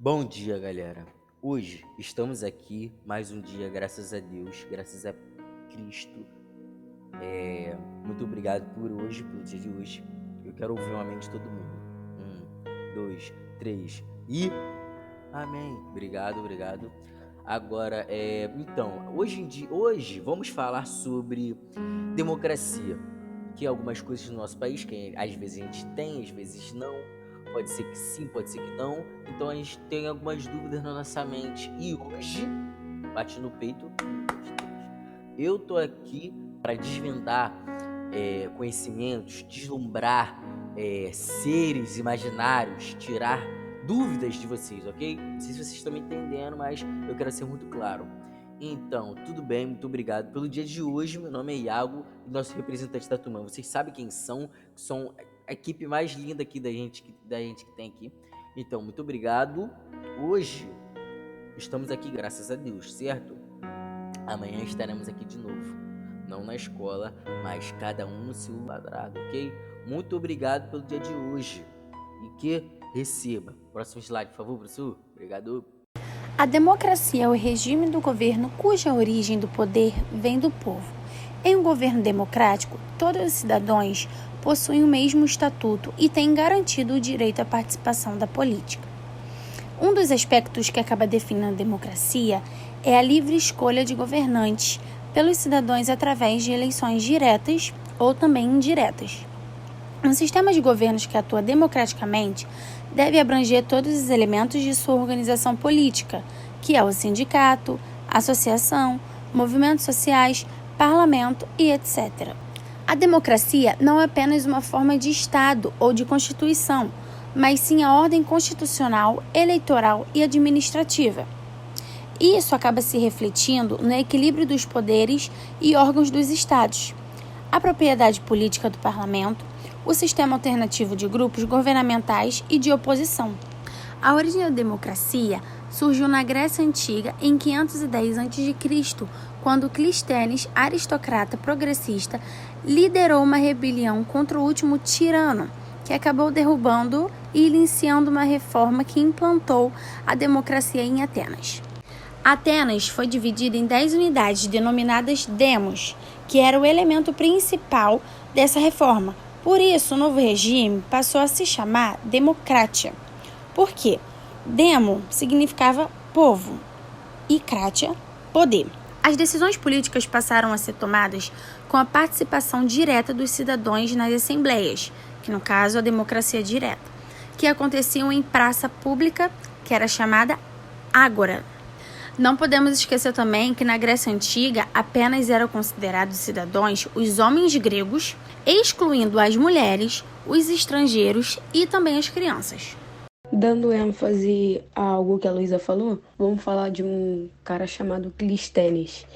Bom dia, galera. Hoje estamos aqui mais um dia, graças a Deus, graças a Cristo. Muito obrigado por hoje, pelo dia de hoje. Eu quero ouvir uma amém de todo mundo. 1, 2, 3 e amém. Obrigado, obrigado. Agora, então, hoje vamos falar sobre democracia, que é algumas coisas no nosso país que às vezes a gente tem, às vezes não. Pode ser que sim, pode ser que não. Então a gente tem algumas dúvidas na nossa mente. E hoje, bate no peito, eu tô aqui para desvendar conhecimentos, deslumbrar seres imaginários, tirar dúvidas de vocês, ok? Não sei se vocês estão me entendendo, mas eu quero ser muito claro. Então, tudo bem, muito obrigado pelo dia de hoje. Meu nome é Iago, nosso representante da turma. Vocês sabem quem são? São a equipe mais linda aqui da gente que tem aqui. Então, muito obrigado. Hoje estamos aqui, graças a Deus, certo? Amanhã estaremos aqui de novo. Não na escola, mas cada um no seu quadrado, ok? Muito obrigado pelo dia de hoje. E que receba. Próximo slide, por favor, professor. Obrigado. A democracia é o regime do governo cuja origem do poder vem do povo. Em um governo democrático, todos os cidadãos possuem o mesmo estatuto e têm garantido o direito à participação da política. Um dos aspectos que acaba definindo a democracia é a livre escolha de governantes pelos cidadãos através de eleições diretas ou também indiretas. Um sistema de governos que atua democraticamente deve abranger todos os elementos de sua organização política, que é o sindicato, associação, movimentos sociais, parlamento e etc. A democracia não é apenas uma forma de Estado ou de Constituição, mas sim a ordem constitucional, eleitoral e administrativa. E isso acaba se refletindo no equilíbrio dos poderes e órgãos dos Estados, a propriedade política do parlamento, o sistema alternativo de grupos governamentais e de oposição. A origem da democracia surgiu na Grécia Antiga em 510 a.C., quando Clístenes, aristocrata progressista, liderou uma rebelião contra o último tirano, que acabou derrubando e iniciando uma reforma que implantou a democracia em Atenas. Atenas foi dividida em 10 unidades denominadas demos, que era o elemento principal dessa reforma. Por isso, o novo regime passou a se chamar democratia. Por quê? Demo significava povo e kratia, poder. As decisões políticas passaram a ser tomadas com a participação direta dos cidadãos nas assembleias, que no caso a democracia direta, que aconteciam em praça pública, que era chamada ágora. Não podemos esquecer também que na Grécia Antiga apenas eram considerados cidadãos os homens gregos, excluindo as mulheres, os estrangeiros e também as crianças. Dando ênfase a algo que a Luísa falou, vamos falar de um cara chamado Clístenes,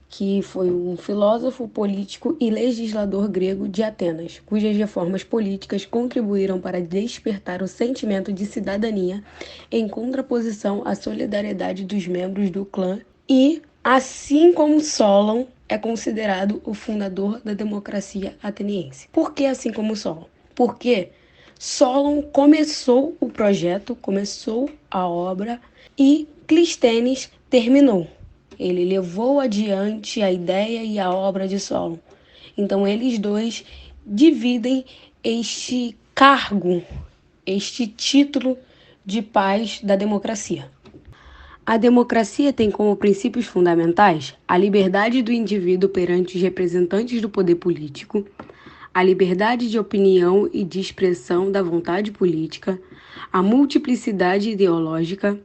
que foi um filósofo, político e legislador grego de Atenas, cujas reformas políticas contribuíram para despertar o sentimento de cidadania em contraposição à solidariedade dos membros do clã e, assim como Solon, é considerado o fundador da democracia ateniense. Por que assim como Solon? Porque Solon começou o projeto, começou a obra e Clístenes terminou. Ele levou adiante a ideia e a obra de Solon. Então, eles dois dividem este cargo, este título de paz da democracia. A democracia tem como princípios fundamentais a liberdade do indivíduo perante os representantes do poder político, a liberdade de opinião e de expressão da vontade política, a multiplicidade ideológica,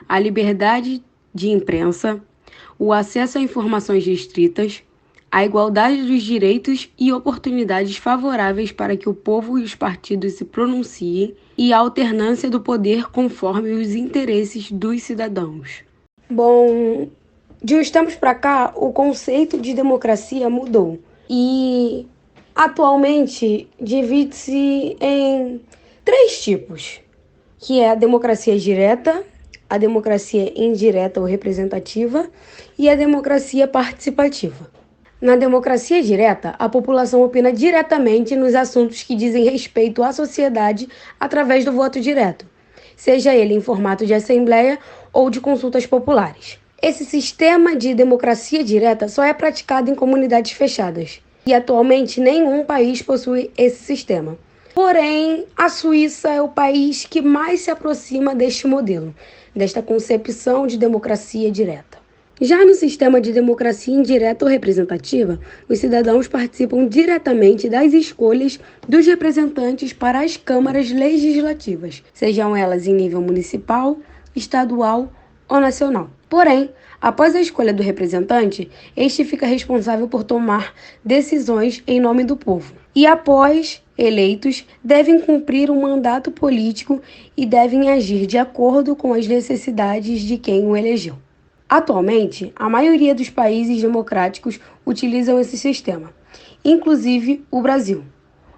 a liberdade de imprensa, o acesso a informações restritas, a igualdade dos direitos e oportunidades favoráveis para que o povo e os partidos se pronunciem e a alternância do poder conforme os interesses dos cidadãos. Bom, de uns tempos para cá, o conceito de democracia mudou e atualmente divide-se em 3 tipos, que é a democracia direta, a democracia indireta ou representativa e a democracia participativa. Na democracia direta, a população opina diretamente nos assuntos que dizem respeito à sociedade através do voto direto. seja ele em formato de assembleia ou de consultas populares. Esse sistema de democracia direta só é praticado em comunidades fechadas, e atualmente nenhum país possui esse sistema. Porém, a Suíça é o país que mais se aproxima deste modelo, desta concepção de democracia direta. Já no sistema de democracia indireta ou representativa, os cidadãos participam diretamente das escolhas dos representantes para as câmaras legislativas, sejam elas em nível municipal, estadual ou nacional. Porém, após a escolha do representante, este fica responsável por tomar decisões em nome do povo. E após eleitos, devem cumprir um mandato político e devem agir de acordo com as necessidades de quem o elegeu. Atualmente, a maioria dos países democráticos utilizam esse sistema, inclusive o Brasil,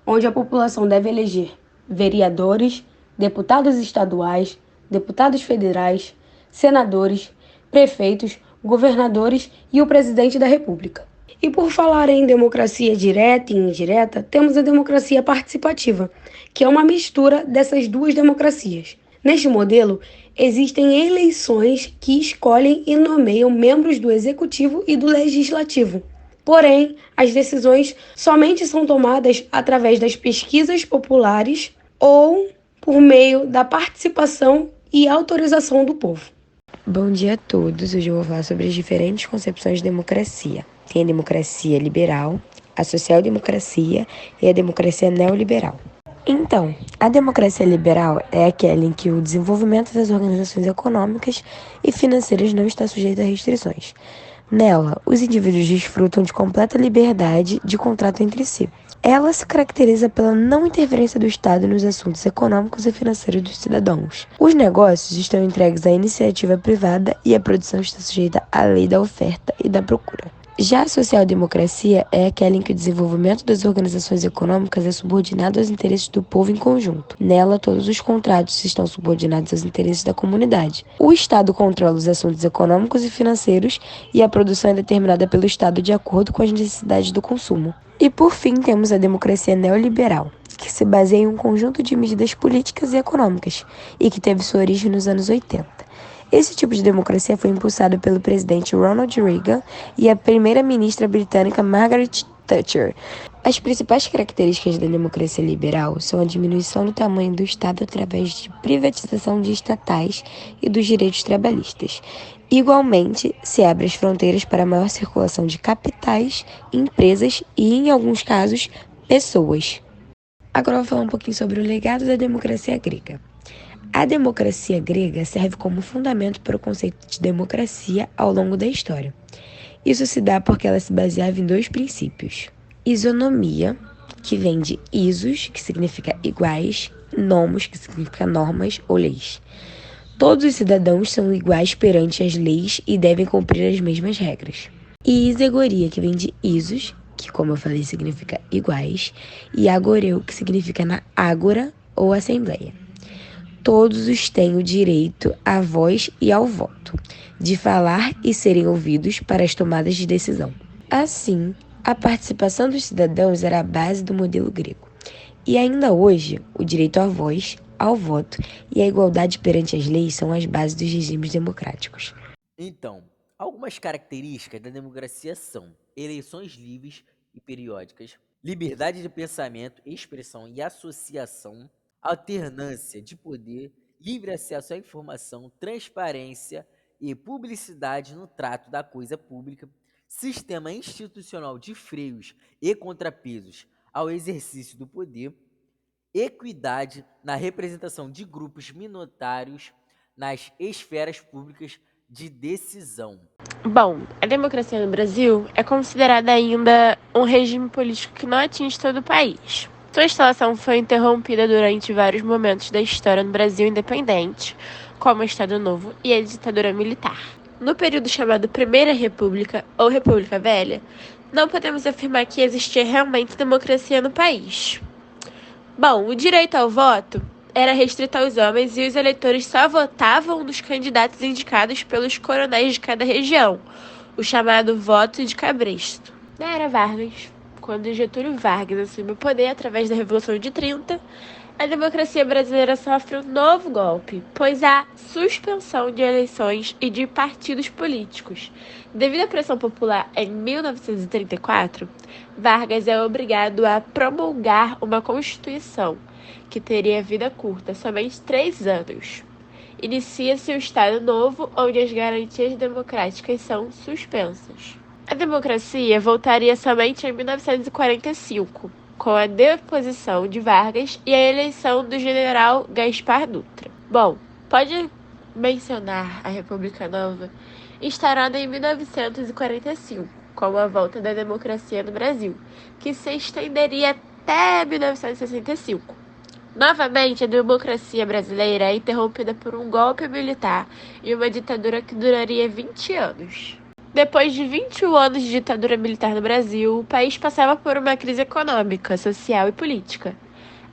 onde a população deve eleger vereadores, deputados estaduais, deputados federais, senadores, prefeitos, governadores e o presidente da República. E por falar em democracia direta e indireta, temos a democracia participativa, que é uma mistura dessas duas democracias. Neste modelo, existem eleições que escolhem e nomeiam membros do Executivo e do Legislativo. Porém, as decisões somente são tomadas através das pesquisas populares ou por meio da participação e autorização do povo. Bom dia a todos. Hoje eu vou falar sobre as diferentes concepções de democracia. Tem a democracia liberal, a social-democracia e a democracia neoliberal. Então, a democracia liberal é aquela em que o desenvolvimento das organizações econômicas e financeiras não está sujeito a restrições. Nela, os indivíduos desfrutam de completa liberdade de contrato entre si. Ela se caracteriza pela não interferência do Estado nos assuntos econômicos e financeiros dos cidadãos. Os negócios estão entregues à iniciativa privada e a produção está sujeita à lei da oferta e da procura. Já a social-democracia é aquela em que o desenvolvimento das organizações econômicas é subordinado aos interesses do povo em conjunto. Nela, todos os contratos estão subordinados aos interesses da comunidade. O Estado controla os assuntos econômicos e financeiros e a produção é determinada pelo Estado de acordo com as necessidades do consumo. E, por fim, temos a democracia neoliberal, que se baseia em um conjunto de medidas políticas e econômicas e que teve sua origem nos anos 80. Esse tipo de democracia foi impulsado pelo presidente Ronald Reagan e a primeira-ministra britânica Margaret Thatcher. As principais características da democracia liberal são a diminuição do tamanho do Estado através de privatização de estatais e dos direitos trabalhistas. Igualmente, se abre as fronteiras para a maior circulação de capitais, empresas e, em alguns casos, pessoas. Agora eu vou falar um pouquinho sobre o legado da democracia grega. A democracia grega serve como fundamento para o conceito de democracia ao longo da história. Isso se dá porque ela se baseava em dois princípios. Isonomia, que vem de isos, que significa iguais, nomos, que significa normas ou leis. Todos os cidadãos são iguais perante as leis e devem cumprir as mesmas regras. E isegoria, que vem de isos, que como eu falei significa iguais, e agoreu, que significa na ágora ou assembleia. Todos os têm o direito à voz e ao voto, de falar e serem ouvidos para as tomadas de decisão. Assim, a participação dos cidadãos era a base do modelo grego. E ainda hoje, o direito à voz, ao voto e a igualdade perante as leis são as bases dos regimes democráticos. Então, algumas características da democracia são eleições livres e periódicas, liberdade de pensamento, expressão e associação, alternância de poder, livre acesso à informação, transparência e publicidade no trato da coisa pública, sistema institucional de freios e contrapesos ao exercício do poder, equidade na representação de grupos minoritários nas esferas públicas de decisão. Bom, a democracia no Brasil é considerada ainda um regime político que não atinge todo o país. Sua instalação foi interrompida durante vários momentos da história no Brasil independente, como o Estado Novo e a ditadura militar. No período chamado Primeira República ou República Velha, não podemos afirmar que existia realmente democracia no país. Bom, o direito ao voto era restrito aos homens e os eleitores só votavam nos candidatos indicados pelos coronéis de cada região, o chamado voto de cabresto. Na era Vargas, quando Getúlio Vargas assumiu o poder através da Revolução de 30, A democracia brasileira sofre um novo golpe, pois há suspensão de eleições e de partidos políticos. Devido à pressão popular em 1934, Vargas é obrigado a promulgar uma Constituição, que teria vida curta, somente 3 anos. Inicia-se o Estado Novo, onde as garantias democráticas são suspensas. A democracia voltaria somente em 1945, com a deposição de Vargas e a eleição do general Gaspar Dutra. Bom, pode mencionar a República Nova, instaurada em 1945, com a volta da democracia no Brasil, que se estenderia até 1965. Novamente, a democracia brasileira é interrompida por um golpe militar e uma ditadura que duraria 20 anos. Depois de 21 anos de ditadura militar no Brasil, o país passava por uma crise econômica, social e política.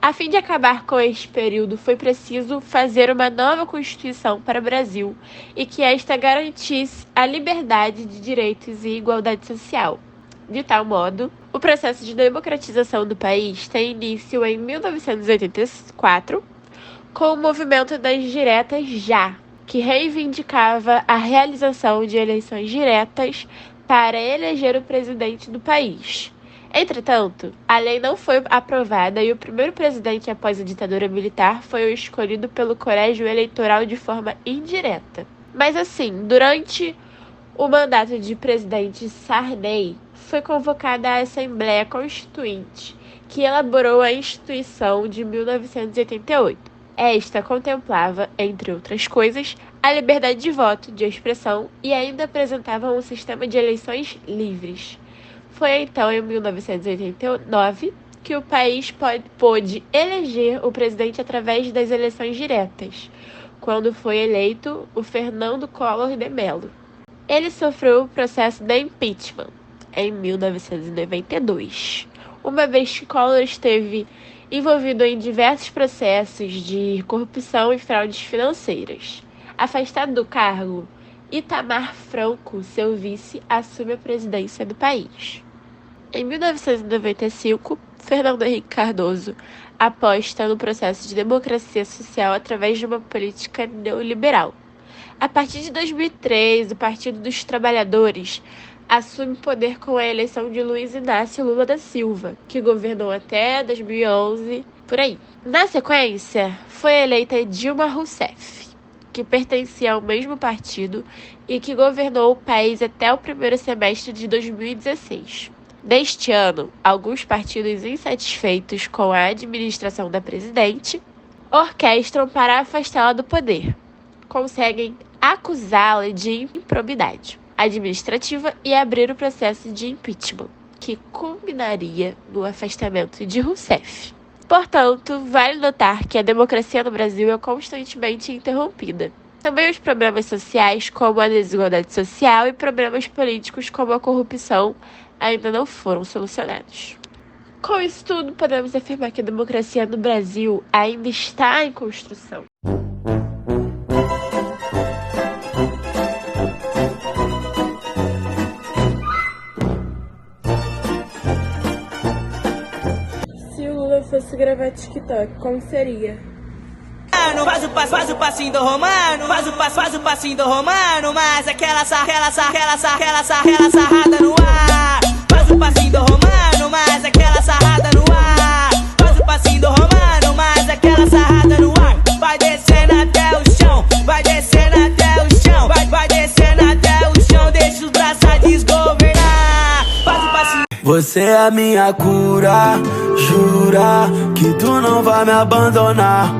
A fim de acabar com este período, foi preciso fazer uma nova Constituição para o Brasil e que esta garantisse a liberdade de direitos e igualdade social. De tal modo, o processo de democratização do país tem início em 1984, com o movimento das Diretas Já, que reivindicava a realização de eleições diretas para eleger o presidente do país. Entretanto, a lei não foi aprovada e o primeiro presidente após a ditadura militar foi o escolhido pelo colégio eleitoral de forma indireta. Mas assim, durante o mandato de presidente Sarney, foi convocada a Assembleia Constituinte, que elaborou a Instituição de 1988. Esta contemplava, entre outras coisas, a liberdade de voto, de expressão e ainda apresentava um sistema de eleições livres. Foi então em 1989 que o país pôde eleger o presidente através das eleições diretas, quando foi eleito o Fernando Collor de Mello. Ele sofreu o processo de impeachment em 1992, uma vez que Collor esteve envolvido em diversos processos de corrupção e fraudes financeiras. Afastado do cargo, Itamar Franco, seu vice, assume a presidência do país. Em 1995, Fernando Henrique Cardoso aposta no processo de democracia social através de uma política neoliberal. A partir de 2003, o Partido dos Trabalhadores assume poder com a eleição de Luiz Inácio Lula da Silva, que governou até 2011, por aí. Na sequência, foi eleita Dilma Rousseff, que pertencia ao mesmo partido e que governou o país até o primeiro semestre de 2016. Neste ano, alguns partidos insatisfeitos com a administração da presidente orquestram para afastá-la do poder. Conseguem acusá-la de improbidade administrativa e abrir o processo de impeachment, que culminaria no afastamento de Rousseff. Portanto, vale notar que a democracia no Brasil é constantemente interrompida. Também os problemas sociais, como a desigualdade social, e problemas políticos, como a corrupção, ainda não foram solucionados. Com isso tudo, podemos afirmar que a democracia no Brasil ainda está em construção. Se o Lula fosse gravar TikTok, como seria? Faz o passinho do Romano, faz o passinho do Romano, mas aquela sarrada no ar. Faz o passinho do Romano, mas aquela sarrada no ar. Faz o passinho do Romano, mas aquela sarrada no ar. Vai descendo até o chão, vai descendo até o chão, vai descendo até o chão, deixa os braços a desgovernar. Faz o passinho. Você é a minha cura, jura que tu não vai me abandonar.